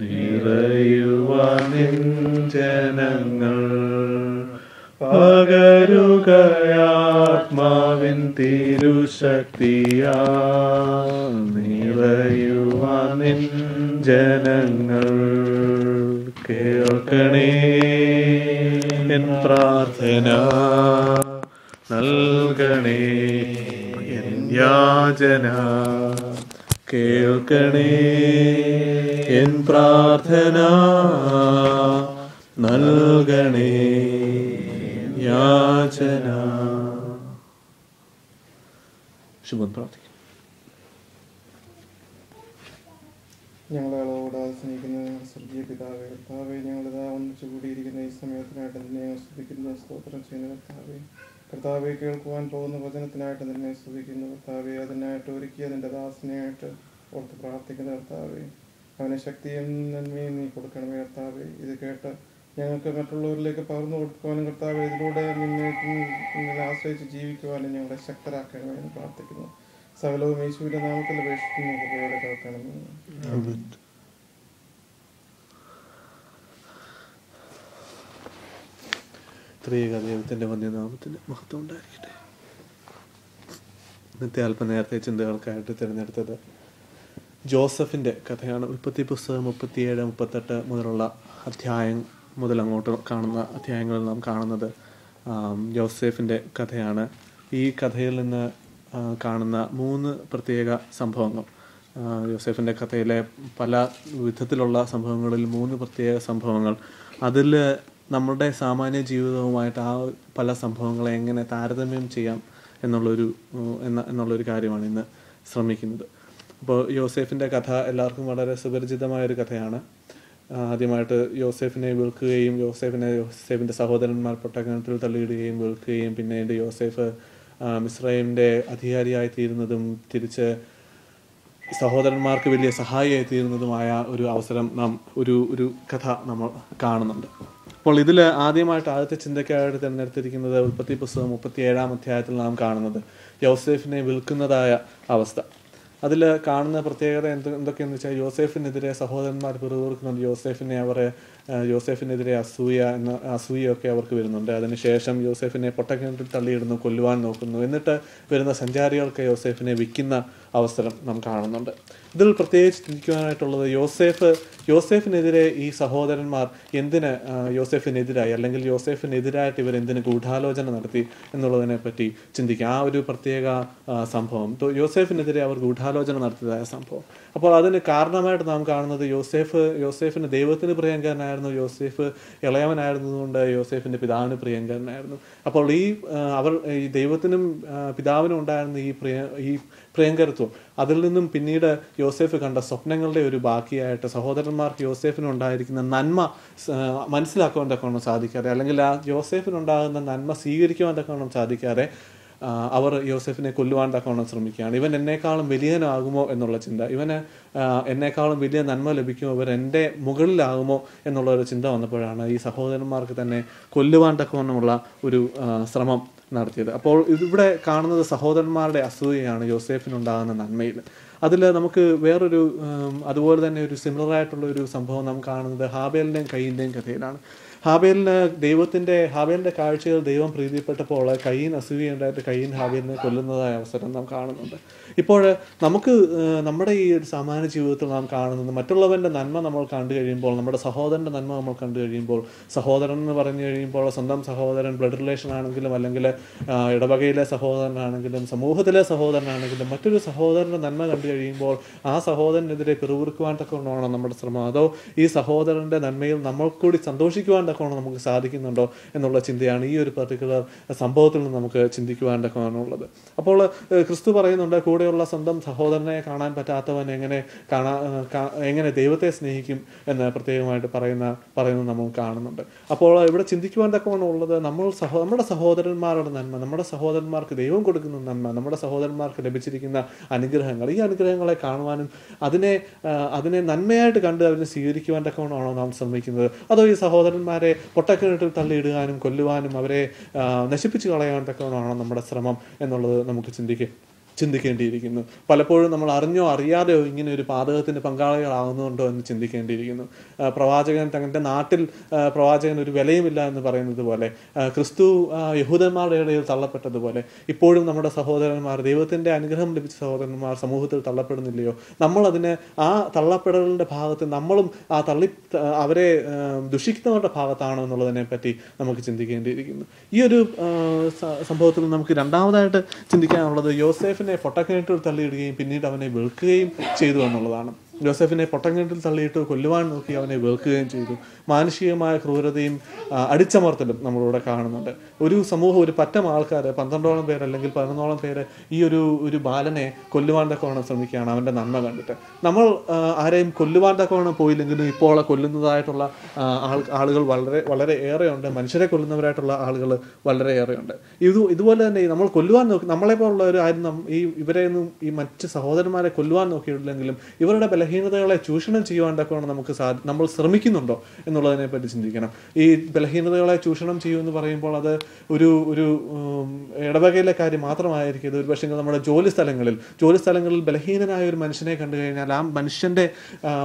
നിറയുവാൻ നിൻ ജനങ്ങൾ പകരുകയാത്മാവിൻ തിരുശക്തിയാ. നിറയുവാൻ നിൻ ജനങ്ങൾ കേൾക്കണേ എൻ പ്രാർത്ഥന, നൽകണേ എൻ യാചന. കേൾക്കണേ എൻ പ്രാർത്ഥന, നൽകണേ യാചന. ശുഭം പ്രാർത്ഥിക്കും. ഞങ്ങളെ അളവോടാതെ സ്നേഹിക്കുന്ന സ്വർഗീയ പിതാവേ, കർത്താവേ, ഞങ്ങളിതാ ഒന്നിച്ചു കൂടിയിരിക്കുന്ന ഈ സമയത്തിനായിട്ട് നിന്നെ സ്തുതിക്കുന്നു, സ്തോത്രം ചെയ്യുന്നു. കർത്താവെ, കേൾക്കുവാൻ പോകുന്ന വചനത്തിനായിട്ട് നിന്നെ സ്തുതിക്കുന്നു. കർത്താവെ, അതിനായിട്ട് ഒരുക്കിയ നിന്റെ ദാസനെയായിട്ട് ഓർത്ത് പ്രാർത്ഥിക്കുന്ന കർത്താവെ, അവനെ ശക്തിയും നന്മയും നീ കൊടുക്കണമേ. കർത്താവെ, ഇത് കേട്ട് ഞങ്ങൾക്ക് മറ്റുള്ളവരിലേക്ക് പകർന്നു കൊടുക്കുവാനും കർത്താവെ, ഇതിലൂടെ നിന്നെ ആശ്രയിച്ച് ജീവിക്കുവാനും ഞങ്ങളെ ശക്തരാക്കണമേ എന്ന് പ്രാർത്ഥിക്കുന്നു. സകലവും യേശുവിന്റെ നാമത്തിൽ അപേക്ഷിക്കുന്നു. കൃപയോടെ കേൾക്കണമേ. ത്രിയേക ദൈവത്തിൻ്റെ വന്യനാമത്തിന് മഹത്വം ഉണ്ടായിരിക്കട്ടെ. ഇന്നത്തെ അല്പനേരത്തെ ചിന്തകൾക്കായിട്ട് തിരഞ്ഞെടുത്തത് ജോസഫിൻ്റെ കഥയാണ്. ഉൽപ്പത്തി പുസ്തകം 37, 38 മുതലുള്ള അധ്യായം മുതൽ അങ്ങോട്ട് കാണുന്ന അധ്യായങ്ങളിൽ നാം കാണുന്നത് ജോസഫിൻ്റെ കഥയാണ്. ഈ കഥയിൽ നിന്ന് കാണുന്ന 3 പ്രത്യേക സംഭവങ്ങൾ, ജോസഫിൻ്റെ കഥയിലെ പല വിധത്തിലുള്ള സംഭവങ്ങളിൽ 3 പ്രത്യേക സംഭവങ്ങൾ, അതിൽ നമ്മുടെ സാമാന്യ ജീവിതവുമായിട്ട് ആ പല സംഭവങ്ങളെ എങ്ങനെ താരതമ്യം ചെയ്യാം എന്നുള്ളൊരു കാര്യമാണ് ഇന്ന് ശ്രമിക്കുന്നത്. അപ്പോൾ യോസേഫിൻ്റെ കഥ എല്ലാവർക്കും വളരെ സുപരിചിതമായൊരു കഥയാണ്. ആദ്യമായിട്ട് യോസേഫിനെ വിൽക്കുകയും യോസേഫിൻ്റെ സഹോദരന്മാർ പൊട്ടക്കിണറ്റിൽ തള്ളിയിടുകയും വിൽക്കുകയും പിന്നീട് യോസേഫ് മിസ്രൈമിൻ്റെ അധികാരിയായി തീരുന്നതും തിരിച്ച് സഹോദരന്മാർക്ക് വലിയ സഹായിയായി തീരുന്നതുമായ ഒരു അവസരം ഒരു കഥ നമ്മൾ കാണുന്നുണ്ട്. അപ്പോൾ ഇതിൽ ആദ്യമായിട്ട് ആദ്യത്തെ ചിന്തയ്ക്കായിട്ട് തിരഞ്ഞെടുത്തിരിക്കുന്നത് ഉൽപ്പത്തി പുസ്തകം 37-ാം അധ്യായത്തിൽ നാം കാണുന്നത് യോസേഫിനെ വിൽക്കുന്നതായ അവസ്ഥ. അതിൽ കാണുന്ന പ്രത്യേകത എന്തൊക്കെയെന്ന് വെച്ചാൽ, യോസേഫിനെതിരെ സഹോദരന്മാർ പിറുപിറുക്കുന്നുണ്ട്. യോസേഫിനെതിരെ അസൂയൊക്കെ അവർക്ക് വരുന്നുണ്ട്. അതിനുശേഷം യോസേഫിനെ പൊട്ടക്കിണറ്റിൽ തള്ളിയിടുന്നു, കൊല്ലുവാൻ നോക്കുന്നു. എന്നിട്ട് വരുന്ന സഞ്ചാരികൾക്ക് യോസേഫിനെ വിൽക്കുന്ന അവസരം നാം കാണുന്നുണ്ട്. ഇതിൽ പ്രത്യേകിച്ച് ചിന്തിക്കുവാനായിട്ടുള്ളത് യോസേഫിനെതിരെ ഈ സഹോദരന്മാർ എന്തിന് യോസേഫിനെതിരായി, അല്ലെങ്കിൽ യോസേഫിനെതിരായിട്ട് ഇവർ എന്തിന് ഗൂഢാലോചന നടത്തി എന്നുള്ളതിനെ പറ്റി ചിന്തിക്കുക. ആ ഒരു പ്രത്യേക സംഭവം, യോസേഫിനെതിരെ അവർ ഗൂഢാലോചന നടത്തിയതായ സംഭവം. അപ്പോൾ അതിന് കാരണമായിട്ട് നാം കാണുന്നത് യോസേഫിന് ദൈവത്തിന് പ്രിയങ്കരനായിരുന്നു. യോസേഫ് ഇളയവനായിരുന്നതുകൊണ്ട് യോസേഫിൻ്റെ പിതാവിന് പ്രിയങ്കരനായിരുന്നു. അപ്പോൾ ഈ ദൈവത്തിനും പിതാവിനും ഉണ്ടായിരുന്ന ഈ പ്രിയങ്കരത്വം, അതിൽ നിന്നും പിന്നീട് യോസേഫ് കണ്ട സ്വപ്നങ്ങളുടെ ഒരു ബാക്കിയായിട്ട് സഹോദരന്മാർക്ക് യോസേഫിനുണ്ടായിരിക്കുന്ന നന്മ മനസ്സിലാക്കുവാൻ തക്കവണ്ണം സാധിക്കാതെ, അല്ലെങ്കിൽ ആ യോസേഫിനുണ്ടാകുന്ന നന്മ സ്വീകരിക്കുവാൻ തക്കവണ്ണം സാധിക്കാതെ അവർ യോസേഫിനെ കൊല്ലുവാൻ തക്കവണ്ണം ശ്രമിക്കുകയാണ്. ഇവൻ എന്നേക്കാളും വലിയവനാകുമോ എന്നുള്ള ചിന്ത, ഇവന് എന്നേക്കാളും വലിയ നന്മ ലഭിക്കുമോ, ഇവർ എൻ്റെ മുകളിലാകുമോ എന്നുള്ളൊരു ചിന്ത വന്നപ്പോഴാണ് ഈ സഹോദരന്മാർക്ക് തന്നെ കൊല്ലുവാൻ തക്കവണ്ണമുള്ള ഒരു ശ്രമം നടത്തിയത്. അപ്പോൾ ഇവിടെ കാണുന്നത് സഹോദരന്മാരുടെ അസൂയയാണ് യോസേഫിനുണ്ടാകുന്ന നന്മയിൽ. അതിൽ നമുക്ക് വേറൊരു അതുപോലെ തന്നെ ഒരു സിമിലറായിട്ടുള്ള ഒരു സംഭവം നാം കാണുന്നത് ഹാബേലിൻ്റെയും കയീൻ്റെയും കഥയിലാണ്. ഹാബേലിൻ്റെ കാഴ്ചകൾ ദൈവം പ്രീതിപ്പെട്ടപ്പോൾ കയീൻ അസൂയുണ്ടായിട്ട് കയീൻ ഹാബേലിനെ കൊല്ലുന്നതായ അവസരം നാം കാണുന്നുണ്ട്. ഇപ്പോൾ നമുക്ക് നമ്മുടെ ഈ ഒരു സാമാന്യ ജീവിതത്തിൽ നാം കാണുന്നത്, മറ്റുള്ളവൻ്റെ നന്മ നമ്മൾ കണ്ടു കഴിയുമ്പോൾ, നമ്മുടെ സഹോദരൻ്റെ നന്മ നമ്മൾ കണ്ടു കഴിയുമ്പോൾ, സഹോദരൻ എന്ന് പറഞ്ഞു കഴിയുമ്പോൾ സ്വന്തം സഹോദരൻ ബ്ലഡ് റിലേഷൻ ആണെങ്കിലും, അല്ലെങ്കിൽ ഇടവകയിലെ സഹോദരനാണെങ്കിലും, സമൂഹത്തിലെ സഹോദരനാണെങ്കിലും, മറ്റൊരു സഹോദരൻ്റെ നന്മ കണ്ടു കഴിയുമ്പോൾ ആ സഹോദരനെതിരെ പിറുപിറുക്കുവാൻ തക്കവണ്ണമാണ് നമ്മുടെ ശ്രമം. അതോ ഈ സഹോദരൻ്റെ നന്മയിൽ നമ്മൾ കൂടി സന്തോഷിക്കുവാൻ തക്കവണ്ണം നമുക്ക് സാധിക്കുന്നുണ്ടോ എന്നുള്ള ചിന്തയാണ് ഈ ഒരു പർട്ടിക്കുലർ സംഭവത്തിൽ നിന്ന് നമുക്ക് ചിന്തിക്കുവാൻ തക്കവണ്ണമുള്ളത്. അപ്പോൾ ക്രിസ്തു പറയുന്നുണ്ട്, കൂടെയുള്ള സ്വന്തം സഹോദരനെ കാണാൻ പറ്റാത്തവൻ എങ്ങനെ ദൈവത്തെ സ്നേഹിക്കും എന്ന് പ്രത്യേകമായിട്ട് പറയുന്നത് നമ്മൾ കാണുന്നുണ്ട്. അപ്പോൾ ഇവിടെ ചിന്തിക്കുവാൻ തക്കവണ്ണമുള്ളത്, നമ്മുടെ സഹോദരന്മാരുടെ നന്മ, നമ്മുടെ സഹോദരന്മാർക്ക് ദൈവം കൊടുക്കുന്ന നന്മ, നമ്മുടെ സഹോദരന്മാർക്ക് ലഭിച്ചിരിക്കുന്ന അനുഗ്രഹങ്ങൾ, ഈ അനുഗ്രഹങ്ങളെ കാണുവാനും അതിനെ നന്മയായിട്ട് കണ്ട് അതിനെ സ്വീകരിക്കുവാൻ തക്കവണ്ണമാണോ നാം ശ്രമിക്കുന്നത്? അതോ ഈ സഹോദരന്മാരെ പൊട്ടക്കിണറ്റിൽ കൊല്ലുവാനും അവരെ നശിപ്പിച്ച് കളയാൻ തക്കവണ്ണമാണോ നമ്മുടെ ശ്രമം എന്നുള്ളത് നമുക്ക് ചിന്തിക്കാം. ചിന്തിക്കേണ്ടിയിരിക്കുന്നു. പലപ്പോഴും നമ്മൾ അറിഞ്ഞോ അറിയാതെയോ ഇങ്ങനെ ഒരു പാതകത്തിന് പങ്കാളികളാകുന്നുണ്ടോ എന്ന് ചിന്തിക്കേണ്ടിയിരിക്കുന്നു. പ്രവാചകൻ തങ്ങളുടെ നാട്ടിൽ പ്രവാചകൻ ഒരു വിലയുമില്ല എന്ന് പറയുന്നത് പോലെ, ക്രിസ്തു യഹൂദന്മാരുടെ ഇടയിൽ തള്ളപ്പെട്ടതുപോലെ ഇപ്പോഴും നമ്മുടെ സഹോദരന്മാർ, ദൈവത്തിൻ്റെ അനുഗ്രഹം ലഭിച്ച സഹോദരന്മാർ സമൂഹത്തിൽ തള്ളപ്പെടുന്നില്ലയോ? നമ്മളതിനെ ആ തള്ളപ്പെടലിൻ്റെ ഭാഗത്ത് നമ്മളും അവരെ ദുഷിക്കുന്നവരുടെ ഭാഗത്താണോ എന്നുള്ളതിനെ പറ്റി നമുക്ക് ചിന്തിക്കേണ്ടിയിരിക്കുന്നു. ഈ ഒരു സംഭവത്തിൽ നമുക്ക് രണ്ടാമതായിട്ട് ചിന്തിക്കാനുള്ളത് യോസേഫിനെ പൊട്ടക്കിണറ്റിൽ തള്ളിയിടുകയും പിന്നീട് അവനെ വെറുക്കുകയും ചെയ്തു എന്നുള്ളതാണ്. യോസേഫിനെ പൊട്ടക്കിണറ്റിൽ തള്ളിയിട്ട് കൊല്ലുവാൻ നോക്കി അവനെ വെറുക്കുകയും ചെയ്തു. മാനുഷികമായ ക്രൂരതയും അടിച്ചമർത്തലും നമ്മളിവിടെ കാണുന്നുണ്ട്. ഒരു സമൂഹം, ഒരു പറ്റം ആൾക്കാർ, 12ഓളം പേര് അല്ലെങ്കിൽ 11ഓളം പേര് ഈ ഒരു ബാലനെ കൊല്ലുവാൻ തക്കവണ്ണം ശ്രമിക്കുകയാണ് അവൻ്റെ നന്മ കണ്ടിട്ട്. നമ്മൾ ആരെയും കൊല്ലുവാൻ തക്കവണ്ണം പോയില്ലെങ്കിലും ഇപ്പോൾ കൊല്ലുന്നതായിട്ടുള്ള ആളുകൾ വളരെ വളരെ ഏറെയുണ്ട്. മനുഷ്യരെ കൊല്ലുന്നവരായിട്ടുള്ള ആളുകൾ വളരെ ഏറെയുണ്ട്. ഇതുപോലെ തന്നെ നമ്മൾ കൊല്ലുവാൻ നോക്കി, നമ്മളെപ്പോലുള്ളവർ ആരും ഇവരെയൊന്നും ഈ മറ്റ് സഹോദരന്മാരെ കൊല്ലുവാൻ നോക്കിയിട്ടില്ലെങ്കിലും ഇവരുടെ ബലഹീനതകളെ ചൂഷണം ചെയ്യുവാൻ തക്കവണ്ണം നമ്മൾ ശ്രമിക്കുന്നുണ്ടോ എന്നുള്ളതിനെ പറ്റി ചിന്തിക്കണം. ഈ ബലഹീനതകളെ ചൂഷണം ചെയ്യുമെന്ന് പറയുമ്പോൾ അത് ഒരു ഇടവകയിലെ കാര്യം മാത്രമായിരിക്കും. ഒരു പക്ഷേ നമ്മുടെ ജോലി സ്ഥലങ്ങളിൽ ബലഹീനനായ ഒരു മനുഷ്യനെ കണ്ടു കഴിഞ്ഞാൽ ആ മനുഷ്യൻ്റെ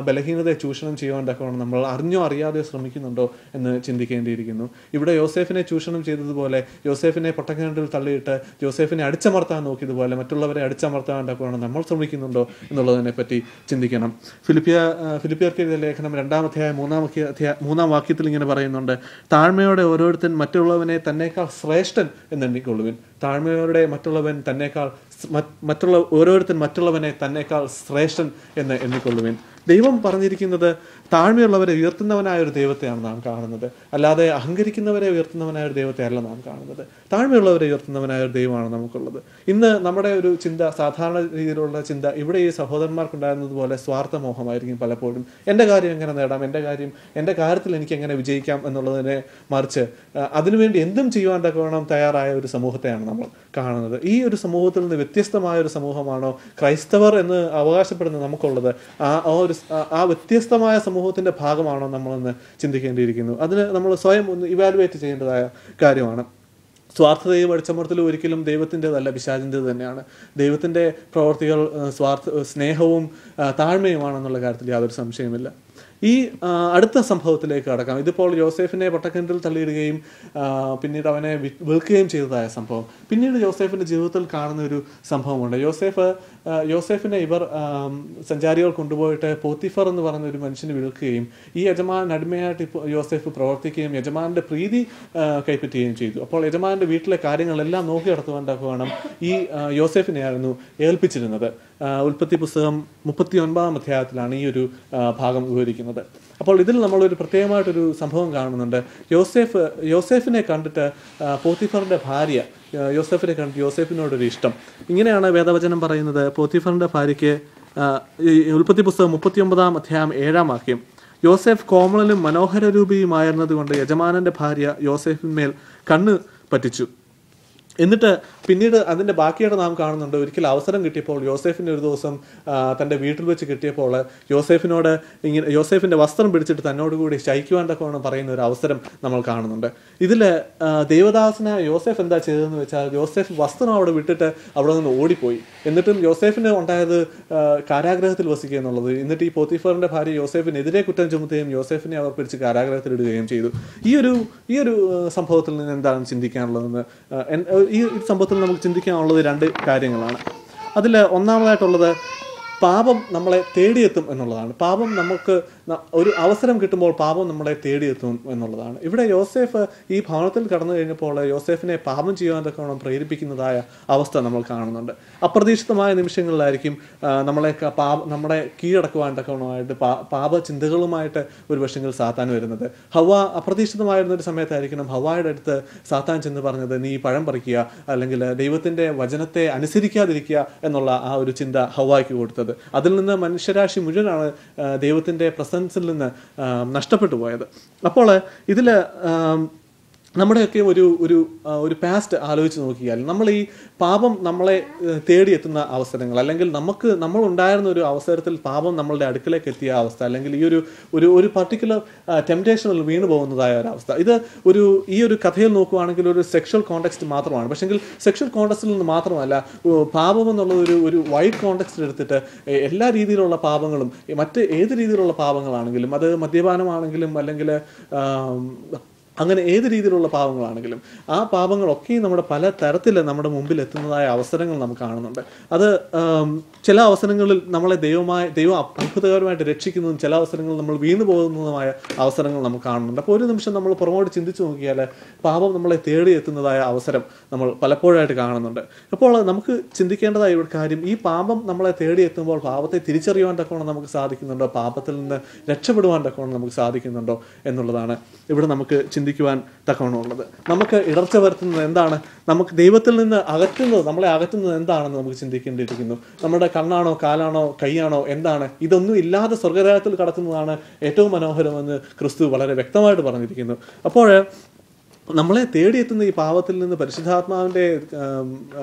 ബലഹീനതയെ ചൂഷണം ചെയ്യുവാൻ തക്കവണ്ണം നമ്മൾ അറിഞ്ഞോ അറിയാതെയോ ശ്രമിക്കുന്നുണ്ടോ എന്ന് ചിന്തിക്കേണ്ടിയിരിക്കുന്നു. ഇവിടെ യോസേഫിനെ ചൂഷണം ചെയ്തതുപോലെ, യോസേഫിനെ പൊട്ടക്കിണറ്റിൽ തള്ളിയിട്ട് യോസേഫിനെ അടിച്ചമർത്താൻ നോക്കിയതുപോലെ മറ്റുള്ളവരെ അടിച്ചമർത്താൻ തക്കവണ്ണം നമ്മൾ ശ്രമിക്കുന്നുണ്ടോ എന്നുള്ളതിനെ പറ്റി ചിന്തിക്കണം. ഫിലിപ്പിയർക്ക് എഴുതിയ ലേഖനം 2-ാം അധ്യായം 3-ാം വാക്യത്തിൽ ഇങ്ങനെ പറയുന്നുണ്ട്: താഴ്മയോടെ ഓരോരുത്തൻ മറ്റുള്ളവനെ തന്നേക്കാൾ ശ്രേഷ്ഠൻ എന്നെണ്ണിക്കൊള്ളുവിൻ. താഴ്മയോടെ ഓരോരുത്തൻ മറ്റുള്ളവനെ തന്നേക്കാൾ ശ്രേഷ്ഠൻ എന്ന് എണ്ണിക്കൊള്ളുവിൻ. ദൈവം പറഞ്ഞിരിക്കുന്നത് താഴ്മയുള്ളവരെ ഉയർത്തുന്നവനായ ഒരു ദൈവത്തെയാണ് നാം കാണുന്നത്, അല്ലാതെ അഹങ്കരിക്കുന്നവരെ ഉയർത്തുന്നവനായ ഒരു ദൈവത്തെയല്ല നാം കാണുന്നത്. താഴ്മയുള്ളവരെ ഉയർത്തുന്നവനായ ഒരു ദൈവമാണ് നമുക്കുള്ളത്. ഇന്ന് നമ്മുടെ ഒരു ചിന്ത, സാധാരണ രീതിയിലുള്ള ചിന്ത, ഇവിടെ ഈ സഹോദരന്മാർക്കുണ്ടായിരുന്നത് പോലെ സ്വാർത്ഥ മോഹമായിരിക്കും പലപ്പോഴും. എൻ്റെ കാര്യം എങ്ങനെ നേടാം, എൻ്റെ കാര്യത്തിൽ എനിക്ക് എങ്ങനെ വിജയിക്കാം എന്നുള്ളതിനെ മറിച്ച് അതിനുവേണ്ടി എന്തും ചെയ്യുവാൻ തക്കവണ്ണം തയ്യാറായ ഒരു സമൂഹത്തെയാണ് നമ്മൾ കാണുന്നത്. ഈ ഒരു സമൂഹത്തിൽ നിന്ന് വ്യത്യസ്തമായ ഒരു സമൂഹമാണോ ക്രൈസ്തവർ എന്ന് അവകാശപ്പെടുന്നത് നമുക്കുള്ളത്? ആ വ്യത്യസ്തമായ സമൂഹത്തിൻ്റെ ഭാഗമാണോ നമ്മളെന്ന് ചിന്തിക്കേണ്ടിയിരിക്കുന്നു. അതിന് നമ്മൾ സ്വയം ഒന്ന് ഇവാലുവേറ്റ് ചെയ്യേണ്ടതായ കാര്യമാണ്. സ്വാർത്ഥതയും അടിച്ചമർത്തലും ഒരിക്കലും ദൈവത്തിൻ്റെതല്ല, പിശാചിൻ്റെത് തന്നെയാണ്. ദൈവത്തിൻ്റെ പ്രവർത്തികൾ സ്നേഹവും താഴ്മയുമാണെന്നുള്ള കാര്യത്തിൽ യാതൊരു സംശയമില്ല. ഈ അടുത്ത സംഭവത്തിലേക്ക് കടക്കാം. ഇതിപ്പോൾ യോസേഫിനെ പൊട്ടക്കിണറ്റിൽ തള്ളിയിടുകയും പിന്നീട് അവനെ വിൽക്കുകയും ചെയ്തതായ സംഭവം. പിന്നീട് യോസേഫിൻ്റെ ജീവിതത്തിൽ കാണുന്ന ഒരു സംഭവമുണ്ട്. യോസേഫിനെ ഇവർ സഞ്ചാരികൾ കൊണ്ടുപോയിട്ട് പോത്തിഫർ എന്ന് പറയുന്ന ഒരു മനുഷ്യന് വിൽക്കുകയും ഈ യജമാൻ അടിമയായിട്ട് യോസേഫ് പ്രവർത്തിക്കുകയും യജമാൻ്റെ പ്രീതി കൈപ്പറ്റുകയും ചെയ്തു. അപ്പോൾ യജമാൻ്റെ വീട്ടിലെ കാര്യങ്ങളെല്ലാം നോക്കി നടത്തുവാൻ തക്കവണ്ണം ഈ യോസേഫിനെയായിരുന്നു ഏൽപ്പിച്ചിരുന്നത്. ഉൽപ്പത്തി പുസ്തകം 39-ാം അധ്യായത്തിലാണ് ഈ ഒരു ഭാഗം വിവരിക്കുന്നത്. അപ്പോൾ ഇതിൽ നമ്മളൊരു പ്രത്യേകമായിട്ടൊരു സംഭവം കാണുന്നുണ്ട്. യോസേഫിനെ കണ്ടിട്ട് പോത്തിഫറിൻ്റെ ഭാര്യ യോസേഫിനെ കണ്ടിട്ട് യോസേഫിനോടൊരു ഇഷ്ടം. ഇങ്ങനെയാണ് വേദവചനം പറയുന്നത്. പോത്തിഫറിൻ്റെ ഭാര്യയ്ക്ക് ഉൽപ്പത്തി പുസ്തകം 39-ാം അധ്യായം 7-ാം വാക്യം: യോസേഫ് കോമളനും മനോഹര രൂപിയുമായിരുന്നത് കൊണ്ട് യജമാനൻ്റെ ഭാര്യ യോസേഫിന്മേൽ കണ്ണ് പറ്റിച്ചു. എന്നിട്ട് പിന്നീട് അതിൻ്റെ ബാക്കിയായിട്ട് നാം കാണുന്നുണ്ട്. ഒരിക്കൽ അവസരം കിട്ടിയപ്പോൾ യോസേഫിൻ്റെ ഒരു ദിവസം തൻ്റെ വീട്ടിൽ വെച്ച് കിട്ടിയപ്പോൾ യോസേഫിൻ്റെ വസ്ത്രം പിടിച്ചിട്ട് തന്നോടുകൂടി ശയിക്കുവാൻ തക്കവണ്ണം പറയുന്ന ഒരു അവസരം നമ്മൾ കാണുന്നുണ്ട്. ഇതിൽ ദൈവദാസനായ യോസേഫ് എന്താ ചെയ്തതെന്ന് വെച്ചാൽ, യോസേഫ് വസ്ത്രം അവിടെ വിട്ടിട്ട് അവിടെ നിന്ന് ഓടിപ്പോയി. എന്നിട്ടും യോസേഫിന് ഉണ്ടായത് കാരാഗ്രഹത്തിൽ വസിക്കുക എന്നുള്ളത്. എന്നിട്ട് ഈ പോത്തിഫറിൻ്റെ ഭാര്യ യോസേഫിനെതിരെ കുറ്റം ചുമത്തുകയും യോസേഫിനെ അവർ പിടിച്ച് കാരാഗ്രഹത്തിൽ ഇടുകയും ചെയ്തു. ഈ ഒരു സംഭവത്തിൽ നിന്ന് എന്താണ് ചിന്തിക്കാനുള്ളതെന്ന്, ഈ സംഭവത്തിൽ നമുക്ക് ചിന്തിക്കാനുള്ളത് 2 കാര്യങ്ങളാണ്. അതിൽ ഒന്നാമതായിട്ടുള്ളത് പാപം നമ്മളെ തേടിയെത്തും എന്നുള്ളതാണ്. പാപം നമുക്ക് ഒരു അവസരം കിട്ടുമ്പോൾ പാപം നമ്മളെ തേടിയെത്തും എന്നുള്ളതാണ്. ഇവിടെ യോസേഫ് ഈ ഭവനത്തിൽ കടന്നു കഴിഞ്ഞപ്പോൾ യോസേഫിനെ പാപം ചെയ്യാൻ തക്കവണ്ണം പ്രേരിപ്പിക്കുന്നതായ അവസ്ഥ നമ്മൾ കാണുന്നുണ്ട്. അപ്രതീക്ഷിതമായ നിമിഷങ്ങളിലായിരിക്കും നമ്മളെ കീഴടക്കുവാൻ തക്കവണ്ണമായിട്ട് പാപചിന്തകളുമായിട്ട് ഒരു പക്ഷെങ്കിൽ സാത്താൻ വരുന്നത്. ഹവ്വ അപ്രതീക്ഷിതമായിരുന്നൊരു സമയത്തായിരിക്കണം ഹവ്വായുടെ അടുത്ത് സാത്താൻ ചെന്ന് പറഞ്ഞത്, നീ പഴം പറിക്കുക, അല്ലെങ്കിൽ ദൈവത്തിൻ്റെ വചനത്തെ അനുസരിക്കാതിരിക്കുക എന്നുള്ള ആ ഒരു ചിന്ത ഹവ്വായ്ക്ക് കൊടുത്തത്. അതിൽ നിന്ന് മനുഷ്യരാശി മുഴുവനാണ് ദൈവത്തിൻ്റെ പ്രസൻസിൽ നിന്ന് നഷ്ടപ്പെട്ടു പോയത്. അപ്പോൾ ഇതിൽ നമ്മുടെയൊക്കെ ഒരു ഒരു ഒരു പാസ്റ്റ് ആലോചിച്ച് നോക്കിയാൽ നമ്മൾ ഈ പാപം നമ്മളെ തേടിയെത്തുന്ന അവസരങ്ങൾ, അല്ലെങ്കിൽ നമ്മളുണ്ടായിരുന്ന ഒരു അവസരത്തിൽ പാപം നമ്മളുടെ അടുക്കലേക്ക് എത്തിയ അവസ്ഥ, അല്ലെങ്കിൽ ഈ ഒരു പർട്ടിക്കുലർ ടെംപ്റ്റേഷനിൽ വീണു പോകുന്നതായ ഒരവസ്ഥ, ഇത് ഈ ഒരു കഥയിൽ നോക്കുകയാണെങ്കിൽ ഒരു സെക്ഷൽ കോണ്ടെക്സ്റ്റ് മാത്രമാണ്. പക്ഷെങ്കിൽ സെക്ഷൽ കോണ്ടെക്സ്റ്റിൽ നിന്ന് മാത്രമല്ല, പാപം എന്നുള്ളത് ഒരു വൈഡ് കോണ്ടെക്സ്റ്റ് എടുത്തിട്ട് എല്ലാ രീതിയിലുള്ള പാപങ്ങളും, മറ്റ് ഏത് രീതിയിലുള്ള പാപങ്ങളാണെങ്കിലും, അത് മദ്യപാനമാണെങ്കിലും അല്ലെങ്കിൽ അങ്ങനെ ഏത് രീതിയിലുള്ള പാപങ്ങളാണെങ്കിലും, ആ പാപങ്ങളൊക്കെയും നമ്മുടെ പല തരത്തിൽ നമ്മുടെ മുമ്പിൽ എത്തുന്നതായ അവസരങ്ങൾ നമുക്ക് കാണുന്നുണ്ട്. അത് ചില അവസരങ്ങളിൽ നമ്മളെ ദൈവം അത്ഭുതകരമായിട്ട് രക്ഷിക്കുന്നതും ചില അവസരങ്ങളിൽ നമ്മൾ വീണു പോകുന്നതുമായ അവസരങ്ങൾ നമുക്ക് കാണുന്നുണ്ട്. അപ്പോൾ ഒരു നിമിഷം നമ്മൾ പുറമോട്ട് ചിന്തിച്ചു നോക്കിയാൽ പാപം നമ്മളെ തേടി എത്തുന്നതായ അവസരം നമ്മൾ പലപ്പോഴായിട്ട് കാണുന്നുണ്ട്. അപ്പോൾ നമുക്ക് ചിന്തിക്കേണ്ടതായ ഒരു കാര്യം, ഈ പാപം നമ്മളെ തേടി എത്തുമ്പോൾ പാപത്തെ തിരിച്ചറിയുവാൻ തക്കവണ്ണം നമുക്ക് സാധിക്കുന്നുണ്ടോ, പാപത്തിൽ നിന്ന് രക്ഷപ്പെടുവാൻ തക്കവണ്ണം നമുക്ക് സാധിക്കുന്നുണ്ടോ എന്നുള്ളതാണ് ഇവിടെ നമുക്ക് ചിന്തിക്കുവാൻ തക്കവണ്ണമുള്ളത്. നമുക്ക് ഇടർച്ച വരുത്തുന്നത് എന്താണ്, നമുക്ക് ദൈവത്തിൽ നിന്ന് നമ്മളെ അകറ്റുന്നത് എന്താണെന്ന് നമുക്ക് ചിന്തിക്കേണ്ടിയിരിക്കുന്നു. നമ്മുടെ കണ്ണാണോ, കാലാണോ, കൈയാണോ, എന്താണ്? ഇതൊന്നും ഇല്ലാതെ സ്വർഗ്ഗരാജ്യത്തിൽ കടക്കുന്നതാണ് ഏറ്റവും മനോഹരമെന്ന് ക്രിസ്തു വളരെ വ്യക്തമായിട്ട് പറഞ്ഞിരിക്കുന്നു. അപ്പോൾ നമ്മളെ തേടിയെത്തുന്ന ഈ പാപത്തിൽ നിന്ന് പരിശുദ്ധാത്മാവിൻ്റെ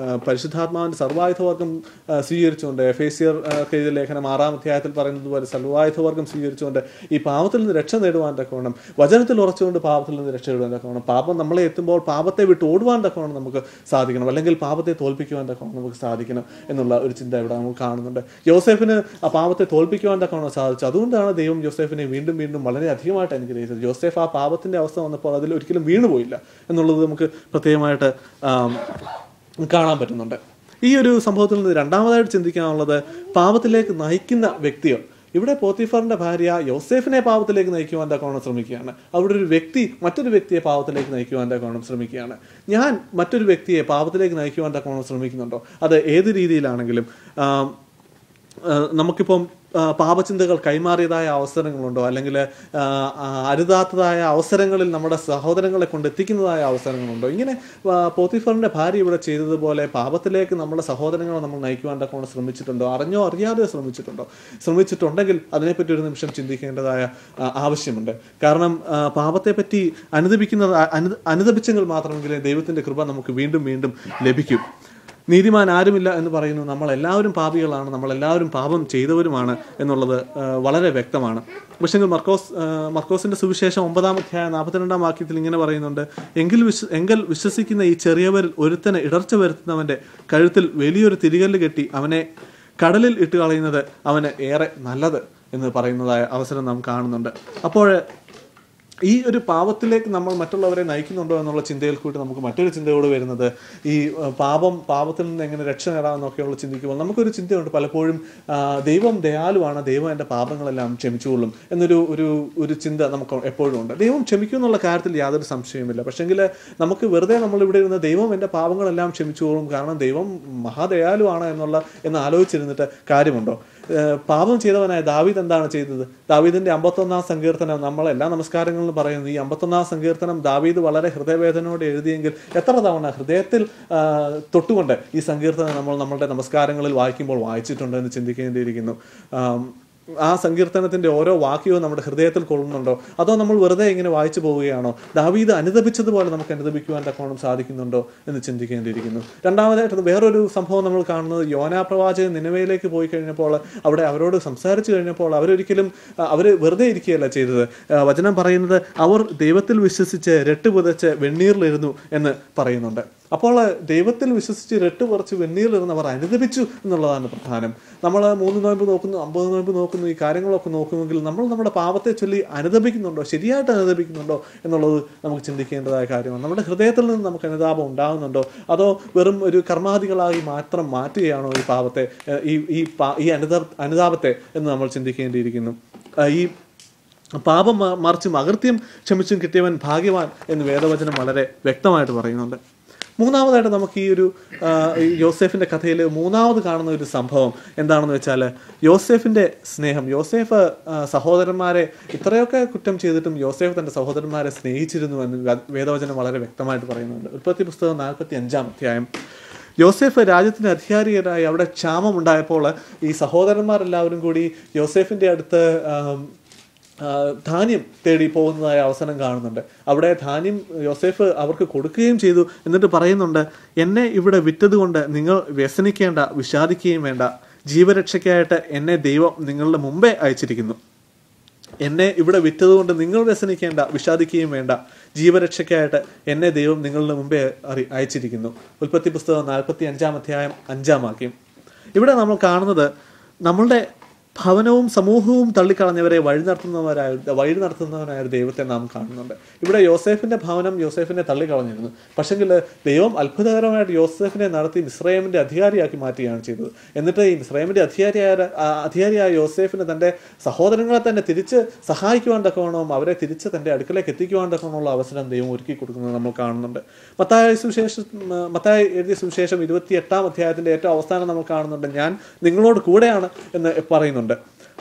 സർവായുധവർഗം സ്വീകരിച്ചുകൊണ്ട്, എഫേസ്യർ എഴുതിയ ലേഖനം 6-ാം അധ്യായത്തിൽ പറയുന്നത് പോലെ സർവായുധവർഗം സ്വീകരിച്ചുകൊണ്ട് ഈ പാപത്തിൽ നിന്ന് രക്ഷ നേടുവാൻ തക്കവണ്ണം, വചനത്തിൽ ഉറച്ചുകൊണ്ട് പാപത്തിൽ നിന്ന് രക്ഷ നേടുവാൻ തക്കവണ്ണം, പാപം നമ്മളെ എത്തുമ്പോൾ പാപത്തെ വിട്ട് ഓടുവാൻ തക്കവണ്ണം നമുക്ക് സാധിക്കണം, അല്ലെങ്കിൽ പാപത്തെ തോൽപ്പിക്കുവാൻ തക്കവണ്ണം നമുക്ക് സാധിക്കണം എന്നുള്ള ഒരു ചിന്ത ഇവിടെ നമുക്ക് കാണുന്നുണ്ട്. യോസേഫിന് ആ പാപത്തെ തോൽപ്പിക്കുവാൻ തക്കവണ്ണം സാധിച്ചു. അതുകൊണ്ടാണ് ദൈവം യോസേഫിനെ വീണ്ടും വീണ്ടും വളരെ അധികമായിട്ട് അനുഗ്രഹിച്ചത്. യോസേഫ് ആ പാപത്തിൻ്റെ അവസ്ഥ വന്നപ്പോൾ അതിൽ ഒരിക്കലും വീണുപോയില്ല എന്നുള്ളത് നമുക്ക് പ്രത്യേകമായിട്ട് കാണാൻ പറ്റുന്നുണ്ട്. ഈ ഒരു സംഭവത്തിൽ നിന്ന് രണ്ടാമതായിട്ട് ചിന്തിക്കാനുള്ളത്, പാപത്തിലേക്ക് നയിക്കുന്ന വ്യക്തികൾ. ഇവിടെ പോത്തിഫറിന്റെ ഭാര്യ യോസേഫിനെ പാപത്തിലേക്ക് നയിക്കുവാൻ തക്കവണ്ണം ശ്രമിക്കുകയാണ്. അവിടെ ഒരു വ്യക്തി മറ്റൊരു വ്യക്തിയെ പാപത്തിലേക്ക് നയിക്കുവാൻ തക്കവണ്ണം ശ്രമിക്കുകയാണ്. ഞാൻ മറ്റൊരു വ്യക്തിയെ പാപത്തിലേക്ക് നയിക്കുവാൻ തക്കവണ്ണം ശ്രമിക്കുന്നുണ്ടോ? അത് ഏത് രീതിയിലാണെങ്കിലും നമുക്കിപ്പം പാപചിന്തകൾ കൈമാറിയതായ അവസരങ്ങളുണ്ടോ, അല്ലെങ്കിൽ അരുതാത്തതായ അവസരങ്ങളിൽ നമ്മുടെ സഹോദരങ്ങളെ കൊണ്ടെത്തിക്കുന്നതായ അവസരങ്ങളുണ്ടോ? ഇങ്ങനെ പോത്തിഫറിന്റെ ഭാര്യ ഇവിടെ ചെയ്തതുപോലെ പാപത്തിലേക്ക് നമ്മുടെ സഹോദരങ്ങളെ നമ്മൾ നയിക്കുവാൻ തക്കവണ്ണം ശ്രമിച്ചിട്ടുണ്ടോ? അറിഞ്ഞോ അറിയാതെയോ ശ്രമിച്ചിട്ടുണ്ടെങ്കിൽ അതിനെപ്പറ്റി ഒരു നിമിഷം ചിന്തിക്കേണ്ടതായ ആവശ്യമുണ്ട്. കാരണം പാപത്തെപ്പറ്റി അനുദപിച്ചെങ്കിൽ മാത്രമെങ്കിലും ദൈവത്തിൻ്റെ കൃപ നമുക്ക് വീണ്ടും വീണ്ടും ലഭിക്കും. നീതിമാൻ ആരുമില്ല എന്ന് പറയുന്നു. നമ്മളെല്ലാവരും പാപികളാണ്, നമ്മളെല്ലാവരും പാപം ചെയ്തവരുമാണ് എന്നുള്ളത് വളരെ വ്യക്തമാണ്. പക്ഷേ മർക്കോസിന്റെ സുവിശേഷം 9-ാം അധ്യായം 42-ാം വാക്യത്തിൽ ഇങ്ങനെ പറയുന്നുണ്ട്, എങ്കിൽ വിശ്വസിക്കുന്ന ഈ ചെറിയവരിൽ ഒരുത്തന് ഇടർച്ച വരുത്തുന്നവന്റെ കഴുത്തിൽ വലിയൊരു തിരികല്ല് കെട്ടി അവനെ കടലിൽ ഇട്ട് കളയുന്നത് അവന് ഏറെ നല്ലത് എന്ന് പറയുന്നതായ അവസരം നാം കാണുന്നുണ്ട്. അപ്പോൾ ഈ ഒരു പാപത്തിലേക്ക് നമ്മൾ മറ്റുള്ളവരെ നയിക്കുന്നുണ്ടോ എന്നുള്ള ചിന്തയിൽ കൂടി നമുക്ക് മറ്റൊരു ചിന്തയോട് വരുന്നത്, ഈ പാപത്തിൽ നിന്ന് എങ്ങനെ രക്ഷ നേടാമെന്നൊക്കെയുള്ള ചിന്തിക്കുമ്പോൾ നമുക്കൊരു ചിന്തയുണ്ട്. പലപ്പോഴും ദൈവം ദയാലുവാണ്, ദൈവം എൻ്റെ പാപങ്ങളെല്ലാം ക്ഷമിച്ചുകൊള്ളും എന്നൊരു ചിന്ത നമുക്ക് എപ്പോഴും ഉണ്ട്. ദൈവം ക്ഷമിക്കും എന്നുള്ള കാര്യത്തിൽ യാതൊരു സംശയവുമില്ല. പക്ഷെങ്കിൽ നമുക്ക് വെറുതെ നമ്മളിവിടെ ഇരുന്ന് ദൈവം എൻ്റെ പാപങ്ങളെല്ലാം ക്ഷമിച്ചുകൊള്ളും, കാരണം ദൈവം മഹാദയാലുവാണ് എന്ന് ആലോചിച്ചിരുന്നിട്ട് കാര്യമുണ്ടോ? പാപം ചെയ്തവനായ ദാവീദ് എന്താണ് ചെയ്തത്? ദാവീദിന്റെ 51-ാം സങ്കീർത്തനം നമ്മളെല്ലാ നമസ്കാരങ്ങളിലും പറയുന്നത്, ഈ 51-ാം സങ്കീർത്തനം ദാവീദ് വളരെ ഹൃദയവേദനയോടെ എഴുതിയെങ്കിൽ എത്ര തവണ ഹൃദയത്തിൽ തൊട്ടുകൊണ്ട് ഈ സങ്കീർത്തനം നമ്മളുടെ നമസ്കാരങ്ങളിൽ വായിക്കുമ്പോൾ വായിച്ചിട്ടുണ്ട് എന്ന് ചിന്തിക്കേണ്ടിയിരിക്കുന്നു. ആ സങ്കീർത്തനത്തിന്റെ ഓരോ വാക്യവും നമ്മുടെ ഹൃദയത്തിൽ കൊള്ളുന്നുണ്ടോ, അതോ നമ്മൾ വെറുതെ ഇങ്ങനെ വായിച്ചു പോവുകയാണോ? ദാവീദ് അനുദപിച്ചതുപോലെ നമുക്ക് അനുദപിക്കുവാൻ തക്കവണ്ണം സാധിക്കുന്നുണ്ടോ എന്ന് ചിന്തിക്കേണ്ടിയിരിക്കുന്നു. രണ്ടാമതായിട്ട് വേറൊരു സംഭവം നമ്മൾ കാണുന്നത്, യോനാ പ്രവാചകൻ നിനവയിലേക്ക് പോയി കഴിഞ്ഞപ്പോൾ അവിടെ അവരോട് സംസാരിച്ചു കഴിഞ്ഞപ്പോൾ അവർ വെറുതെ ഇരിക്കുകയല്ല ചെയ്തത്. വചനം പറയുന്നത്, അവർ ദൈവത്തിൽ വിശ്വസിച്ച് രട്ടുപുതച്ച് വെണ്ണീറിലിരുന്നു എന്ന് പറയുന്നുണ്ട്. അപ്പോൾ ദൈവത്തിൽ വിശ്വസിച്ച് രട്ടുപുറച്ച് വെണ്ണീറിലിരുന്നവർ അനുദപിച്ചു എന്നുള്ളതാണ് പ്രധാനം. നമ്മൾ 3 നോയമ്പ് നോക്കുന്നു, 50 നോയമ്പ് നോക്കുന്നു, ഈ കാര്യങ്ങളൊക്കെ നോക്കുമെങ്കിൽ നമ്മൾ നമ്മുടെ പാപത്തെ ചൊല്ലി അനുദപിക്കുന്നുണ്ടോ, ശരിയായിട്ട് അനുദപിക്കുന്നുണ്ടോ എന്നുള്ളത് നമുക്ക് ചിന്തിക്കേണ്ടതായ കാര്യമാണ്. നമ്മുടെ ഹൃദയത്തിൽ നിന്ന് നമുക്ക് അനുതാപം ഉണ്ടാകുന്നുണ്ടോ, അതോ വെറും ഒരു കർമാദികളായി മാത്രം മാറ്റുകയാണോ ഈ പാപത്തെ, ഈ അനുതാപത്തെ എന്ന് നമ്മൾ ചിന്തിക്കേണ്ടിയിരിക്കുന്നു. ഈ പാപം മറിച്ചും അകൃത്യം ക്ഷമിച്ചും കിട്ടിയവൻ ഭാഗ്യവാൻ എന്ന് വേദവചനം വളരെ വ്യക്തമായിട്ട് പറയുന്നുണ്ട്. മൂന്നാമതായിട്ട് നമുക്ക് ഈ ഒരു യോസേഫിൻ്റെ കഥയിൽ മൂന്നാമത് കാണുന്ന ഒരു സംഭവം എന്താണെന്ന് വെച്ചാൽ, യോസേഫിൻ്റെ സ്നേഹം. യോസേഫ് സഹോദരന്മാരെ ഇത്രയൊക്കെ കുറ്റം ചെയ്തിട്ടും യോസേഫ് തൻ്റെ സഹോദരന്മാരെ സ്നേഹിച്ചിരുന്നു എന്ന് വേദവചനം വളരെ വ്യക്തമായിട്ട് പറയുന്നുണ്ട്. ഉൽപ്പത്തി പുസ്തകം 45-ാം അധ്യായം. യോസേഫ് രാജ്യത്തിന് അധികാരിയായി അവിടെ ക്ഷാമം ഉണ്ടായപ്പോൾ ഈ സഹോദരന്മാരെല്ലാവരും കൂടി യോസേഫിൻ്റെ അടുത്ത് ധാന്യം തേടി പോകുന്നതായ അവസരം കാണുന്നുണ്ട്. അവിടെ ധാന്യം യോസേഫ് അവർക്ക് കൊടുക്കുകയും ചെയ്തു. എന്നിട്ട് പറയുന്നുണ്ട്, എന്നെ ഇവിടെ വിറ്റത് കൊണ്ട് നിങ്ങൾ വ്യസനിക്കേണ്ട, വിഷാദിക്കുകയും വേണ്ട. ജീവരക്ഷയ്ക്കായിട്ട് എന്നെ ദൈവം നിങ്ങളുടെ മുമ്പേ അയച്ചിരിക്കുന്നു. എന്നെ ഇവിടെ വിറ്റതുകൊണ്ട് നിങ്ങൾ വ്യസനിക്കേണ്ട, വിഷാദിക്കുകയും വേണ്ട. ജീവരക്ഷയ്ക്കായിട്ട് എന്നെ ദൈവം നിങ്ങളുടെ മുമ്പേ അയച്ചിരിക്കുന്നു. ഉൽപ്പത്തി പുസ്തകം 45 അധ്യായം 5 വാക്യം. ഇവിടെ നമ്മൾ കാണുന്നത് നമ്മളുടെ ഭവനവും സമൂഹവും തള്ളിക്കളഞ്ഞവരെ വഴി നടത്തുന്നവനായ ഒരു ദൈവത്തെ നാം കാണുന്നുണ്ട്. ഇവിടെ യോസേഫിന്റെ ഭവനം യോസേഫിനെ തള്ളിക്കളഞ്ഞിരുന്നു. പക്ഷെങ്കിൽ ദൈവം അത്ഭുതകരമായിട്ട് യോസേഫിനെ നടത്തി മിസ്രൈമിന്റെ അധികാരിയാക്കി മാറ്റുകയാണ് ചെയ്തത്. എന്നിട്ട് ഈ മിസ്രൈമിന്റെ അധികാരിയായ യോസേഫിന് തന്റെ സഹോദരങ്ങളെ തന്നെ തിരിച്ച് സഹായിക്കുവാൻ തക്കവണ്ണം, അവരെ തിരിച്ച് തന്റെ അടുക്കലേക്ക് എത്തിക്കുവാൻ തക്കവണ്ണമുള്ള അവസരം ദൈവം ഒരുക്കി കൊടുക്കുന്നത് നമ്മൾ കാണുന്നുണ്ട്. മത്തായി എഴുതിയ സുവിശേഷം 28 അധ്യായത്തിന്റെ ഏറ്റവും അവസാനം നമ്മൾ കാണുന്നുണ്ട്, ഞാൻ നിങ്ങളോട് കൂടെയാണ് എന്ന് പറയുന്നുണ്ട്.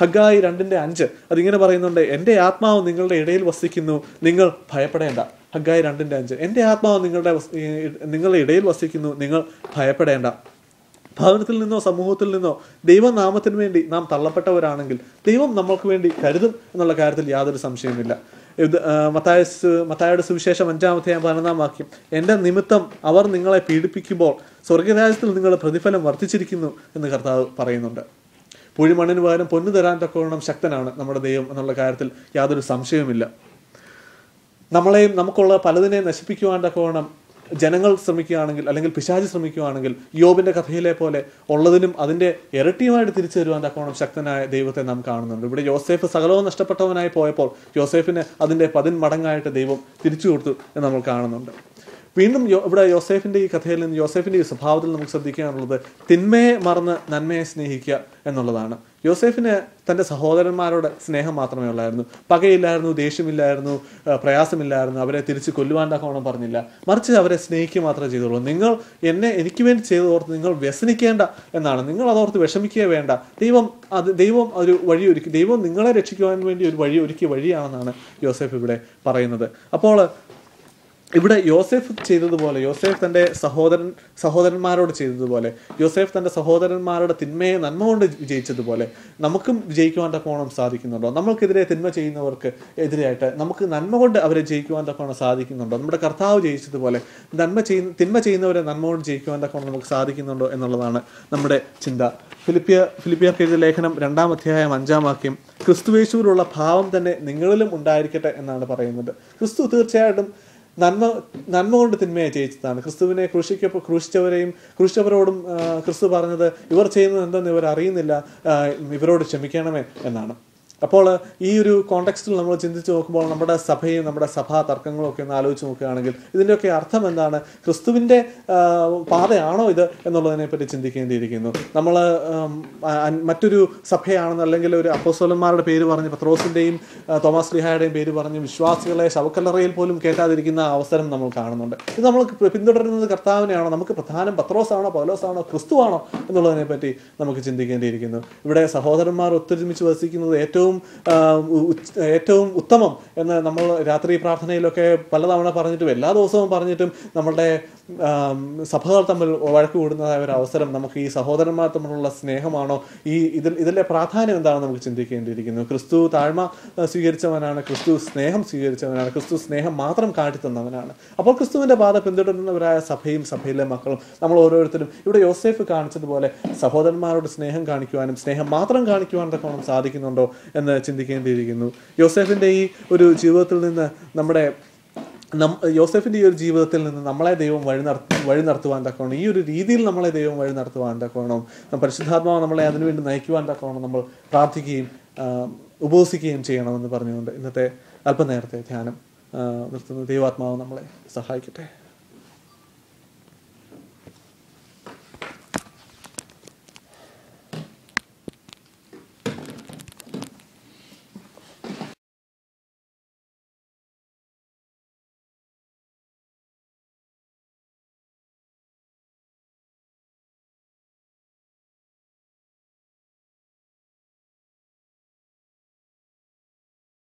ഹഗ്ഗായി 2:5 അതിങ്ങനെ പറയുന്നുണ്ട്, എൻ്റെ ആത്മാവ് നിങ്ങളുടെ ഇടയിൽ വസിക്കുന്നു, നിങ്ങൾ ഭയപ്പെടേണ്ട. ഹഗ്ഗായി 2:5 എൻ്റെ ആത്മാവ് നിങ്ങളുടെ ഇടയിൽ വസിക്കുന്നു, നിങ്ങൾ ഭയപ്പെടേണ്ട. ഭവനത്തിൽ നിന്നോ സമൂഹത്തിൽ നിന്നോ ദൈവനാമത്തിന് വേണ്ടി നാം തള്ളപ്പെട്ടവരാണെങ്കിൽ ദൈവം നമ്മൾക്ക് വേണ്ടി കരുതും എന്നുള്ള കാര്യത്തിൽ യാതൊരു സംശയമില്ല. മത്തായിയുടെ സുവിശേഷം 5 അധ്യായം 11 വാക്യം, എൻ്റെ നിമിത്തം അവർ നിങ്ങളെ പീഡിപ്പിക്കുമ്പോൾ സ്വർഗരാജ്യത്തിൽ നിങ്ങളുടെ പ്രതിഫലം വർദ്ധിച്ചിരിക്കുന്നു എന്ന് കർത്താവ് പറയുന്നുണ്ട്. പുഴിമണ്ണിന് പകരം പൊന്നു തരാൻ തക്കവണ്ണം ശക്തനാണ് നമ്മുടെ ദൈവം എന്നുള്ള കാര്യത്തിൽ യാതൊരു സംശയവുമില്ല. നമ്മളെയും നമുക്കുള്ള പലതിനെയും നശിപ്പിക്കുവാൻ തക്കവണ്ണം ജനങ്ങൾ ശ്രമിക്കുകയാണെങ്കിൽ, അല്ലെങ്കിൽ പിശാചി ശ്രമിക്കുകയാണെങ്കിൽ, യോബിന്റെ കഥയിലെ പോലെ ഉള്ളതിനും അതിന്റെ ഇരട്ടിയുമായിട്ട് തിരിച്ചു തരുവാൻ തക്കവണ്ണം ശക്തനായ ദൈവത്തെ നാം കാണുന്നുണ്ട്. ഇവിടെ യോസേഫ് സകലവും നഷ്ടപ്പെട്ടവനായി പോയപ്പോൾ യോസേഫിന് അതിന്റെ 10 മടങ്ങായിട്ട് ദൈവം തിരിച്ചു കൊടുത്തു എന്ന് നമ്മൾ കാണുന്നുണ്ട്. വീണ്ടും ഇവിടെ യോസേഫിന്റെ ഈ കഥയിൽ നിന്ന്, യോസേഫിന്റെ ഈ സ്വഭാവത്തിൽ നമുക്ക് ശ്രദ്ധിക്കാനുള്ളത് തിന്മയെ മറന്ന് നന്മയെ സ്നേഹിക്കുക എന്നുള്ളതാണ്. യോസേഫിന് തൻ്റെ സഹോദരന്മാരോട് സ്നേഹം മാത്രമേ ഉള്ളായിരുന്നു. പകയില്ലായിരുന്നു, ദേഷ്യമില്ലായിരുന്നു, പ്രയാസമില്ലായിരുന്നു. അവരെ തിരിച്ച് കൊല്ലുവാൻ തക്കവണ്ണം പറഞ്ഞില്ല, മറിച്ച് അവരെ സ്നേഹിക്കുക മാത്രമേ ചെയ്തുള്ളൂ. നിങ്ങൾ എനിക്ക് വേണ്ടി ചെയ്തോർത്ത് നിങ്ങൾ വ്യസനിക്കേണ്ട എന്നാണ്, നിങ്ങൾ അതോർത്ത് വിഷമിക്കുക വേണ്ട. ദൈവം ഒരു വഴിയൊരുക്കി, ദൈവം നിങ്ങളെ രക്ഷിക്കുവാൻ വേണ്ടി ഒരു ഒരുക്കിയ വഴിയാണെന്നാണ് യോസേഫ് ഇവിടെ പറയുന്നത്. അപ്പോൾ ഇവിടെ യോസേഫ് ചെയ്തതുപോലെ, യോസേഫ് തൻ്റെ സഹോദരന്മാരോട് ചെയ്തതുപോലെ, യോസേഫ് തൻ്റെ സഹോദരന്മാരുടെ തിന്മയെ നന്മ കൊണ്ട് വിജയിച്ചതുപോലെ നമുക്കും വിജയിക്കുവാൻ തക്കവണ്ണം സാധിക്കുന്നുണ്ടോ? നമ്മൾക്കെതിരെ തിന്മ ചെയ്യുന്നവർക്ക് എതിരായിട്ട് നമുക്ക് നന്മ കൊണ്ട് അവരെ ജയിക്കുവാൻ തക്കവണ്ണം സാധിക്കുന്നുണ്ടോ? നമ്മുടെ കർത്താവ് ജയിച്ചതുപോലെ തിന്മ ചെയ്യുന്നവരെ നന്മ കൊണ്ട് ജയിക്കുവാൻ തക്കവണ്ണം നമുക്ക് സാധിക്കുന്നുണ്ടോ എന്നുള്ളതാണ് നമ്മുടെ ചിന്ത. ഫിലിപ്പിയർക്ക് എഴുതിയ ലേഖനം 2 അധ്യായം 5 വാക്യം, ക്രിസ്തുയേശുവിലുള്ള ഭാവം തന്നെ നിങ്ങളിലും ഉണ്ടായിരിക്കട്ടെ എന്നാണ് പറയുന്നത്. ക്രിസ്തു തീർച്ചയായിട്ടും നന്മ കൊണ്ട് തിന്മയെ ജയിച്ചതാണ്. ക്രിസ്തുവിനെ ക്രൂശിച്ചവരോടും ക്രിസ്തു പറഞ്ഞത്, ഇവർ ചെയ്യുന്നത് എന്തെന്ന് ഇവർ അറിയുന്നില്ല, ഇവരോട് ക്ഷമിക്കണമേ എന്നാണ്. അപ്പോൾ ഈ ഒരു കോണ്ടെക്സ്റ്റിൽ നമ്മൾ ചിന്തിച്ച് നോക്കുമ്പോൾ നമ്മുടെ സഭയും നമ്മുടെ സഭാ തർക്കങ്ങളും ഒക്കെ ഒന്ന് ആലോചിച്ച് നോക്കുകയാണെങ്കിൽ ഇതിൻ്റെയൊക്കെ അർത്ഥം എന്താണ്? ക്രിസ്തുവിൻ്റെ പാതയാണോ ഇത് എന്നുള്ളതിനെപ്പറ്റി ചിന്തിക്കേണ്ടിയിരിക്കുന്നു. നമ്മൾ മറ്റൊരു സഭയാണെന്ന്, അല്ലെങ്കിൽ ഒരു അപ്പോസ്തലന്മാരുടെ പേര് പറഞ്ഞ്, പത്രോസിൻ്റെയും തോമസ് ലീഹായുടെയും പേര് പറഞ്ഞ് വിശ്വാസികളെ ശവക്കല്ലറയിൽ പോലും കേട്ടാതിരിക്കുന്ന അവസരം നമ്മൾ കാണുന്നുണ്ട്. ഇത് നമ്മൾ പിന്തുടരുന്നത് കർത്താവിനെയാണോ? നമുക്ക് പ്രധാനം പത്രോസാണോ, പൗലോസാണോ, ക്രിസ്തുവാണോ എന്നുള്ളതിനെപ്പറ്റി നമുക്ക് ചിന്തിക്കേണ്ടിയിരിക്കുന്നു. ഇവിടെ സഹോദരന്മാർ ഒത്തൊരുമിച്ച് വസിക്കുന്നത് ഏറ്റവും ഉത്തമം എന്ന് നമ്മൾ രാത്രി പ്രാർത്ഥനയിലൊക്കെ പലതവണ പറഞ്ഞിട്ടും എല്ലാ ദിവസവും പറഞ്ഞിട്ടും നമ്മളുടെ സഭകൾ തമ്മിൽ വഴക്ക് കൂടുന്നതായ ഒരു അവസരം നമുക്ക് ഈ സഹോദരന്മാർ തമ്മിലുള്ള സ്നേഹമാണോ? ഇതിലെ പ്രാധാന്യം എന്താണെന്ന് നമുക്ക് ചിന്തിക്കേണ്ടിയിരിക്കുന്നു. ക്രിസ്തു താഴ്മ സ്വീകരിച്ചവനാണ്, ക്രിസ്തു സ്നേഹം സ്വീകരിച്ചവനാണ്, ക്രിസ്തു സ്നേഹം മാത്രം കാട്ടിത്തന്നവനാണ്. അപ്പോൾ ക്രിസ്തുവിൻ്റെ പാത പിന്തുടരുന്നവരായ സഭയും സഭയിലെ മക്കളും നമ്മൾ ഓരോരുത്തരും ഇവിടെ യോസേഫ് കാണിച്ചതുപോലെ സഹോദരന്മാരോട് സ്നേഹം കാണിക്കുവാനും സ്നേഹം മാത്രം കാണിക്കുവാൻ തക്കവണ്ണം സാധിക്കുന്നുണ്ടോ എന്ന് ചിന്തിക്കേണ്ടിയിരിക്കുന്നു. യോസേഫിൻ്റെ ഈ ഒരു ജീവിതത്തിൽ നിന്ന് യോസേഫിൻ്റെ ഈ ഒരു ജീവിതത്തിൽ നിന്ന് നമ്മളെ ദൈവം വഴി നടത്തുവാൻ തക്കവണ്ണം, ഈ ഒരു രീതിയിൽ നമ്മളെ ദൈവം വഴി നടത്തുവാൻ തക്കവണ്ണം, പരിശുദ്ധാത്മാവ് നമ്മളെ അതിനുവേണ്ടി നയിക്കുവാൻ തക്കവണ്ണം നമ്മൾ പ്രാർത്ഥിക്കുകയും ഉപവസിക്കുകയും ചെയ്യണമെന്ന് പറഞ്ഞുകൊണ്ട് ഇന്നത്തെ അല്പനേരത്തെ ധ്യാനം നിർത്തുന്നു. ദൈവാത്മാവ് നമ്മളെ സഹായിക്കട്ടെ.